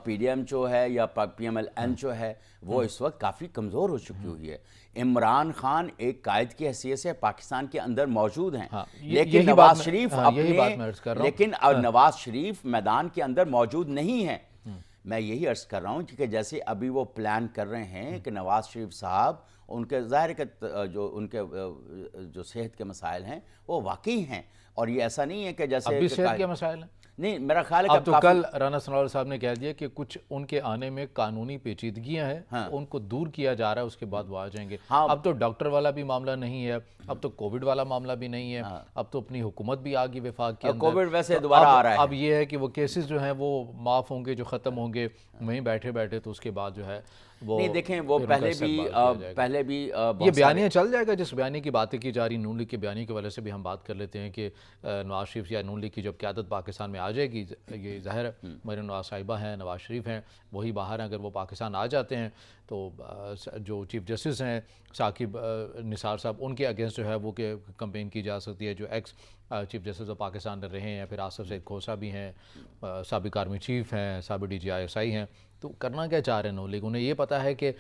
پی ڈی ایم جو ہے یا پی ایم ایل این جو ہے وہ اس وقت کافی کمزور ہو چکی ہوئی ہے۔ عمران خان ایک قائد کی حیثیت سے پاکستان کے اندر موجود ہیں، لیکن نواز شریف میدان کے اندر موجود نہیں ہیں۔ میں یہی عرض کر رہا ہوں کہ جیسے ابھی وہ پلان کر رہے ہیں کہ نواز شریف صاحب، ان کے ظاہر کہ جو ان کے جو صحت کے مسائل ہیں وہ واقعی ہیں، اور یہ ایسا نہیں ہے کہ جیسے اب بھی صحت کے مسائل ہیں، نہیں، میرا خیال ہے کہ اب تو کل رانا ثناءاللہ صاحب نے کہہ دیا کہ کچھ ان کے آنے میں قانونی پیچیدگیاں ہیں، ان کو دور کیا جا رہا ہے، اس کے بعد وہ آ جائیں گے۔ اب تو ڈاکٹر والا بھی معاملہ نہیں ہے، اب تو کووڈ والا معاملہ بھی نہیں ہے، اب تو اپنی حکومت بھی آ گئی وفاق کے اندر، کووڈ ویسے دوبارہ آ رہا ہے۔ اب یہ ہے کہ وہ کیسز جو ہیں وہ معاف ہوں گے، جو ختم ہوں گے وہیں بیٹھے بیٹھے، تو اس کے بعد جو ہے وہ نہیں دیکھیں وہ پہلے بھی یہ بیانیہ چل جائے گا، جس بیانیے کی باتیں کی جا رہی نون لیگ کے بیانیے کی وجہ سے بھی ہم بات کر لیتے ہیں کہ نواز شریف یا نون لیگ کی جب قیادت پاکستان میں آ جائے گی، یہ ظاہر مریم نواز صاحبہ ہیں، نواز شریف ہیں، وہی باہر ہیں، اگر وہ پاکستان آ جاتے ہیں تو جو چیف جسٹس ہیں ثاقب نثار صاحب، ان کے اگینسٹ جو ہے وہ کمپین کی جا سکتی ہے، جو x chief justice of Pakistan رہے ہیں، پھر آصف سعید کھوسہ بھی ہیں، سابق آرمی چیف ہیں، سابق D G I S I ہیں، تو کرنا کیا چاہ رہے ہیں نون لیگ؟ انہیں یہ پتا ہے کہ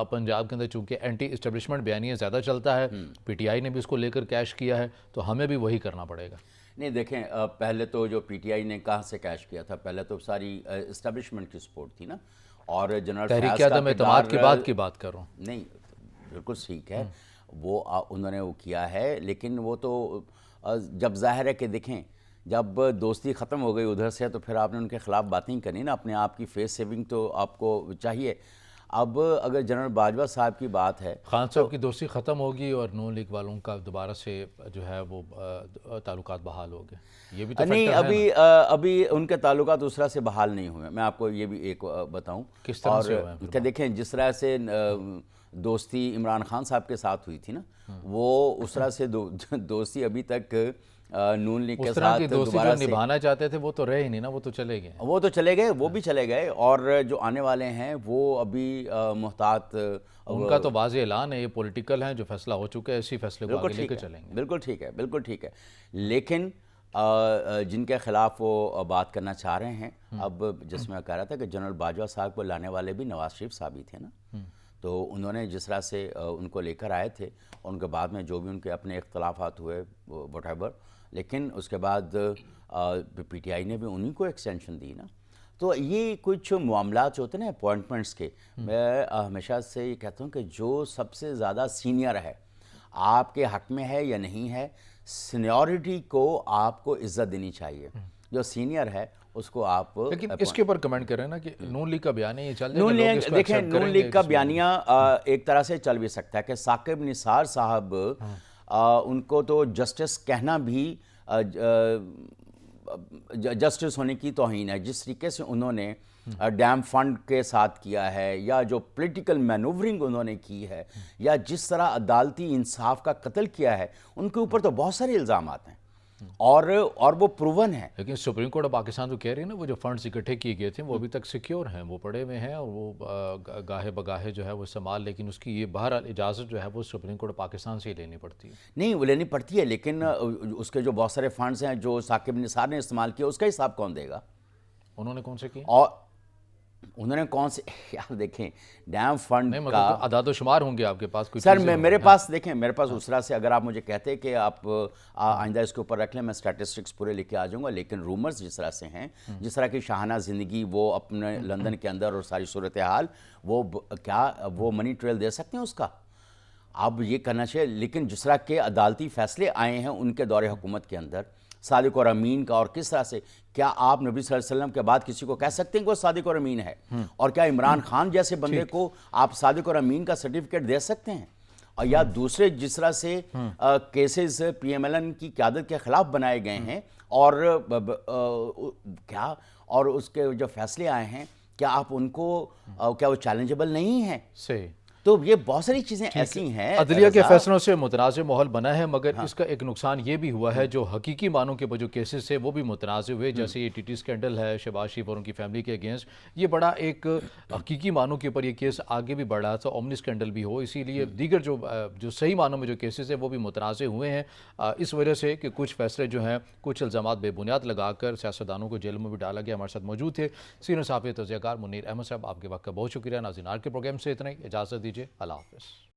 پنجاب کے اندر چونکہ اینٹی اسٹیبلشمنٹ بیانیہ زیادہ چلتا ہے، پی ٹی آئی نے بھی اس کو لے کر کیش کیا ہے، تو ہمیں بھی وہی کرنا پڑے گا۔ نہیں دیکھیں، پہلے تو جو پی ٹی آئی نے کہاں سے کیش کیا تھا، پہلے تو ساری اسٹیبلشمنٹ کی سپورٹ تھی نا، اور جنرل تحریک عدم اعتماد کی بات کر رہا ہوں۔ نہیں بالکل ٹھیک ہے، وہ انہوں نے وہ کیا ہے، لیکن وہ تو جب ظاہر ہے کہ دیکھیں جب دوستی ختم ہو گئی ادھر سے تو پھر آپ نے ان کے خلاف باتیں کرنی نا، اپنے آپ کی فیس سیونگ تو آپ کو چاہیے۔ اب اگر جنرل باجوہ صاحب کی بات ہے، خان صاحب کی دوستی ختم ہوگی اور نون لیگ والوں کا دوبارہ سے جو ہے وہ تعلقات بحال ہو گئے، یہ بھی تو نہیں ابھی ان کے تعلقات اس طرح سے بحال نہیں ہوئے۔ میں آپ کو یہ بھی ایک بتاؤں، کس طرح سے ہوئے کہ دیکھیں جس طرح سے دوستی عمران خان صاحب کے ساتھ ہوئی تھی نا، وہ اس طرح سے دوستی ابھی تک نون لیگ کے ساتھ دوبارہ سے نبھانا چاہتے تھے، وہ تو رہے ہی نہیں نا، وہ تو چلے گئے، وہ بھی چلے گئے، اور جو آنے والے ہیں وہ ابھی محتاط، ان کا تو واضح اعلان ہے، یہ پولیٹیکل ہیں، جو فیصلہ ہو چکا ہے اسی فیصلے کو آگے لے کے چلیں گے۔ بالکل ٹھیک ہے، لیکن جن کے خلاف وہ بات کرنا چاہ رہے ہیں، اب جس میں کہہ رہا تھا کہ جنرل باجوہ صاحب کو لانے والے بھی نواز شریف صاحب ہی تھے نا، تو انہوں نے جس طرح سے ان کو لے کر آئے تھے، ان کے بعد میں جو بھی ان کے اپنے اختلافات ہوئے وٹ ایور، لیکن اس کے بعد پی ٹی آئی نے بھی انہی کو ایکسٹینشن دی نا۔ تو یہ کچھ معاملات ہوتے ہیں نا اپوائنٹمنٹس کے، میں ہمیشہ سے یہ کہتا ہوں کہ جو سب سے زیادہ سینئر ہے آپ کے حق میں ہے یا نہیں ہے، سینیورٹی کو آپ کو عزت دینی چاہیے، جو سینئر ہے اس کو آپ۔ لیکن اس کے اوپر کمنٹ کریں نا کہ نون لیگ کا بیانیہ یہ چل جائے گا، دیکھیں نون لیگ کا بیانیہ ایک طرح سے چل بھی سکتا ہے کہ ثاقب نثار صاحب، ان کو تو جسٹس کہنا بھی جسٹس ہونے کی توہین ہے، جس طریقے سے انہوں نے ڈیم فنڈ کے ساتھ کیا ہے، یا جو پولیٹیکل مینوورنگ انہوں نے کی ہے، یا جس طرح عدالتی انصاف کا قتل کیا ہے، ان کے اوپر تو بہت سارے الزامات ہیں، اور وہ پروون ہے۔ لیکن سپریم کورٹ آف پاکستان تو کہہ رہی ہے نا، وہ جو فنڈز اکٹھے کیے گئے تھے وہ ابھی تک سیکیور ہیں، وہ پڑے ہوئے ہیں، اور وہ گاہے بگاہے جو ہے وہ استعمال، لیکن اس کی یہ بہرحال اجازت جو ہے وہ سپریم کورٹ آف پاکستان سے ہی لینی پڑتی ہے۔ نہیں وہ لینی پڑتی ہے، لیکن اس کے جو بہت سارے فنڈز ہیں جو ثاقب نثار نے استعمال کیا، اس کا حساب کون دے گا؟ انہوں نے کون سے کیا؟ اور انہوں نے کون سے، یار دیکھیں ڈیم فنڈ کا اعداد و شمار ہوں گے آپ کے پاس کوئی؟ سر میرے پاس دیکھیں، میرے پاس اس طرح سے اگر آپ مجھے کہتے کہ آپ آئندہ اس کے اوپر رکھ لیں، میں اسٹیٹسٹکس پورے لے کے آ جاؤں گا، لیکن رومرز جس طرح سے ہیں، جس طرح کی شاہانہ زندگی وہ اپنے لندن کے اندر اور ساری صورتحال، وہ کیا وہ منی ٹریل دے سکتے ہیں اس کا؟ اب یہ کرنا چاہیے، لیکن جس طرح کے عدالتی فیصلے آئے ہیں ان کے دور حکومت کے اندر، صادق اور امین کا، اور کس طرح سے، کیا آپ نبی صلی اللہ علیہ وسلم کے بعد کسی کو کہہ سکتے ہیں کہ وہ صادق اور امین ہے؟ اور کیا عمران خان جیسے بندے کو آپ صادق اور امین کا سرٹیفکیٹ دے سکتے ہیں؟ اور یا دوسرے جس طرح سے cases P M L N کی قیادت کے خلاف بنائے گئے ہیں اور کیا اور اس کے جو فیصلے آئے ہیں کیا آپ ان کو کیا وہ چیلنجبل نہیں ہیں؟ صحیح. تو یہ بہت ساری چیزیں ایسی ہیں عدلیہ کے فیصلوں سے متنازع ماحول بنا ہے، مگر اس کا ایک نقصان یہ بھی ہوا ہے جو حقیقی معنوں کے جو کیسز تھے وہ بھی متنازع ہوئے، جیسے یہ ٹی ٹی اسکینڈل ہے شہباز شریف اور ان کی فیملی کے اگینسٹ. یہ بڑا ایک حقیقی معنوں کے اوپر یہ کیس آگے بھی بڑھ رہا تھا، اومنی اسکینڈل بھی ہو، اسی لیے دیگر جو صحیح معنوں میں جو کیسز ہیں وہ بھی متنازع ہوئے ہیں، اس وجہ سے کہ کچھ فیصلے جو ہیں کچھ الزامات بے بنیاد لگا کر سیاستدانوں کو جیلوں میں بھی ڈالا گیا. ہمارے ساتھ موجود تھے سینئر صحافی تجزیہ کار منیر احمد صاحب. آپ کے وقت کا بہت شکریہ. ناظرین، آج کے پروگرام سے اتنا ہی. اجازت دیجیے. اللہ حافظ.